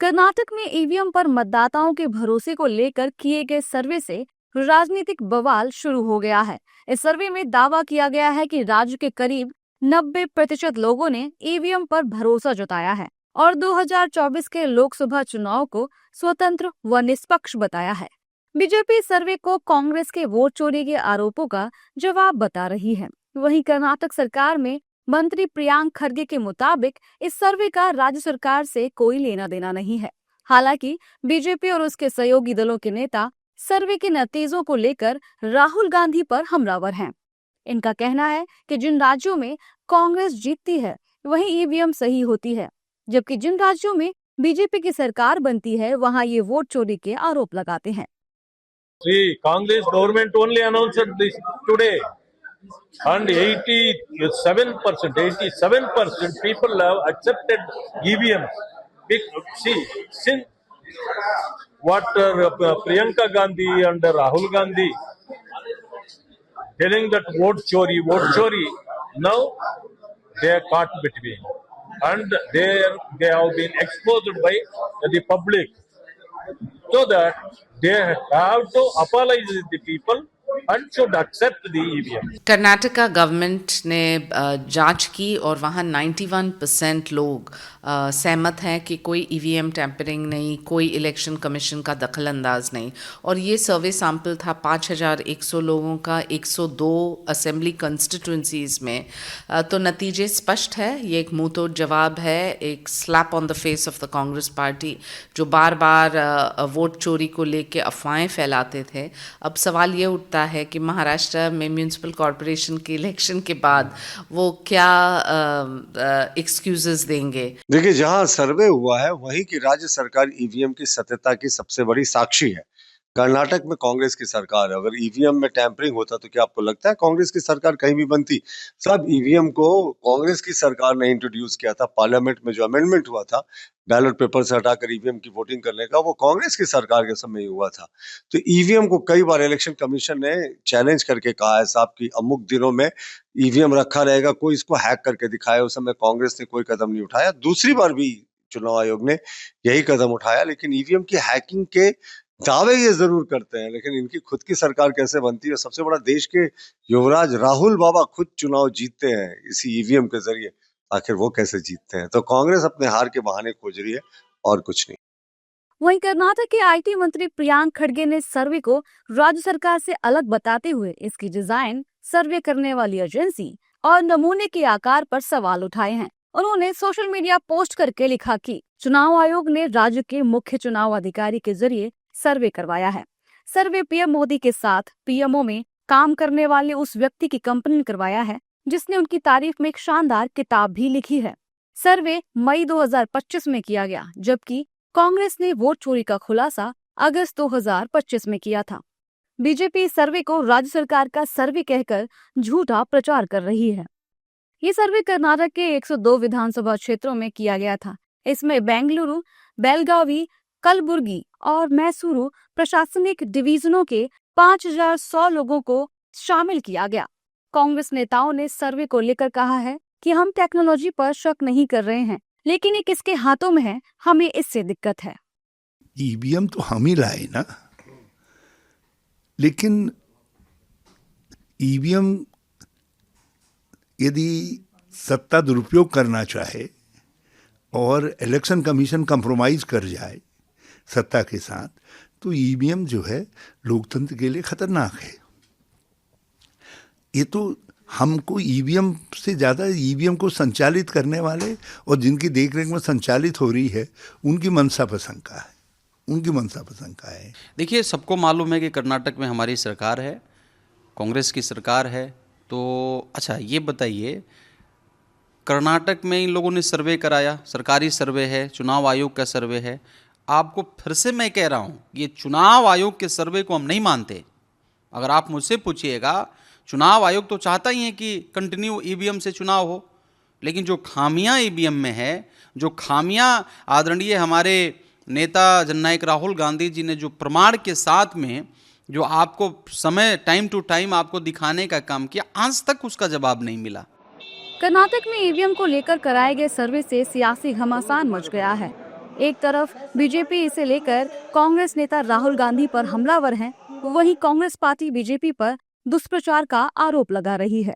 कर्नाटक में ईवीएम पर मतदाताओं के भरोसे को लेकर किए गए सर्वे से राजनीतिक बवाल शुरू हो गया है। इस सर्वे में दावा किया गया है कि राज्य के करीब 90% लोगों ने ईवीएम पर भरोसा जताया है और 2024 के लोकसभा चुनाव को स्वतंत्र व निष्पक्ष बताया है। बीजेपी सर्वे को कांग्रेस के वोट चोरी के आरोपों का जवाब बता रही है। वहीं कर्नाटक सरकार में मंत्री प्रियांक खरगे के मुताबिक इस सर्वे का राज्य सरकार से कोई लेना देना नहीं है। हालांकि बीजेपी और उसके सहयोगी दलों के नेता सर्वे के नतीजों को लेकर राहुल गांधी पर हमलावर हैं। इनका कहना है कि जिन राज्यों में कांग्रेस जीतती है वहीं ईवीएम सही होती है, जबकि जिन राज्यों में बीजेपी की सरकार बनती है वहां ये वोट चोरी के आरोप लगाते हैं। Congress government only announced this today, and 87% people have accepted EVM. See, since what Priyanka Gandhi and Rahul Gandhi telling that vote chori, now they are caught between, and they have been exposed by the public, so that they have to apologize to the people and should accept the EVM. Karnataka government ने जांच की और वहाँ 91% लोग सहमत हैं कि कोई ईवीएम टैंपरिंग नहीं, कोई इलेक्शन कमीशन का दखल अंदाज नहीं। और ये सर्वे सैंपल था 5100 लोगों का 102 असेंबली कंस्टिट्यूंसीज में। तो नतीजे स्पष्ट है, ये एक मुंह तोड़ जवाब है, एक slap on the face of the Congress party जो बार बार वोट चोरी को लेके अफवाहें फैलाते थे। अब सवाल ये उठता है कि महाराष्ट्र में म्यूनिसिपल कॉर्पोरेशन के इलेक्शन के बाद वो क्या एक्सक्यूजेस देंगे। देखिए, जहां सर्वे हुआ है वहीं की राज्य सरकार ईवीएम की सत्यता की सबसे बड़ी साक्षी है। कर्नाटक में कांग्रेस की सरकार है, अगर ईवीएम में टैंपरिंग होता तो क्या आपको लगता है कांग्रेस की सरकार कहीं भी बनती? सब ईवीएम को कांग्रेस की सरकार ने इंट्रोड्यूस किया था। पार्लियामेंट में जो अमेंडमेंट हुआ था बैलेट पेपर से हटाकर ईवीएम की वोटिंग करने का, वो कांग्रेस की सरकार के समय ही हुआ था। तो ईवीएम को कई बार इलेक्शन कमीशन ने चैलेंज करके कहा है साहब कि अमुक दिनों में ईवीएम रखा रहेगा, कोई इसको हैक करके दिखाए। उस समय कांग्रेस ने कोई कदम नहीं उठाया। दूसरी बार भी चुनाव आयोग ने यही कदम उठाया, लेकिन ईवीएम की हैकिंग के दावे ये जरूर करते हैं, लेकिन इनकी खुद की सरकार कैसे बनती है? सबसे बड़ा देश के युवराज राहुल बाबा खुद चुनाव जीतते हैं इसी ईवीएम के जरिए, आखिर वो कैसे जीतते हैं? तो कांग्रेस अपने हार के बहाने खोज रही है और कुछ नहीं। वहीं कर्नाटक के आईटी मंत्री प्रियांक खड़गे ने सर्वे को राज्य सरकार से अलग बताते हुए इसकी डिजाइन, सर्वे करने वाली एजेंसी और नमूने के आकार पर सवाल उठाए हैं। उन्होंने सोशल मीडिया पोस्ट करके लिखा कि चुनाव आयोग ने राज्य के मुख्य चुनाव अधिकारी के जरिए सर्वे करवाया है। सर्वे पीएम मोदी के साथ पीएमओ में काम करने वाले उस व्यक्ति की कंपनी ने करवाया है जिसने उनकी तारीफ में एक शानदार किताब भी लिखी है। सर्वे मई 2025 में किया गया, जबकि कांग्रेस ने वोट चोरी का खुलासा अगस्त 2025 में किया था। बीजेपी सर्वे को राज्य सरकार का सर्वे कहकर झूठा प्रचार कर रही है। ये सर्वे कर्नाटक के 102 विधानसभा क्षेत्रों में किया गया था। इसमें बेंगलुरु, बेलगावी, कलबुर्गी और मैसूरू प्रशासनिक डिवीजनों के 5100 लोगों को शामिल किया गया। कांग्रेस नेताओं ने सर्वे को लेकर कहा है कि हम टेक्नोलॉजी पर शक नहीं कर रहे हैं, लेकिन ये किसके हाथों में है, हमें इससे दिक्कत है। ईवीएम तो हम ही लाए ना, लेकिन ईवीएम यदि सत्ता दुरुपयोग करना चाहे और इलेक्शन कमीशन कंप्रोमाइज कर जाए सत्ता के साथ, तो ईवीएम जो है लोकतंत्र के लिए खतरनाक है। ये तो हमको ईवीएम से ज़्यादा ईवीएम को संचालित करने वाले और जिनकी देखरेख में संचालित हो रही है उनकी मंशा पसंका है। देखिए, सबको मालूम है कि कर्नाटक में हमारी सरकार है, कांग्रेस की सरकार है। तो अच्छा ये बताइए, कर्नाटक में इन लोगों ने सर्वे कराया, सरकारी सर्वे है, चुनाव आयोग का सर्वे है। आपको फिर से मैं कह रहा हूँ, ये चुनाव आयोग के सर्वे को हम नहीं मानते। अगर आप मुझसे पूछिएगा, चुनाव आयोग तो चाहता ही है कि कंटिन्यू ईवीएम से चुनाव हो, लेकिन जो खामियां ईवीएम में है, जो खामियां आदरणीय हमारे नेता जननायक राहुल गांधी जी ने जो प्रमाण के साथ में जो आपको समय टाइम टू टाइम आपको दिखाने का काम किया, आज तक उसका जवाब नहीं मिला। कर्नाटक में ईवीएम को लेकर कराए गए सर्वे से सियासी घमासान मच गया है। एक तरफ बीजेपी इसे लेकर कांग्रेस नेता राहुल गांधी पर हमलावर हैं, वहीं कांग्रेस पार्टी बीजेपी पर दुष्प्रचार का आरोप लगा रही है।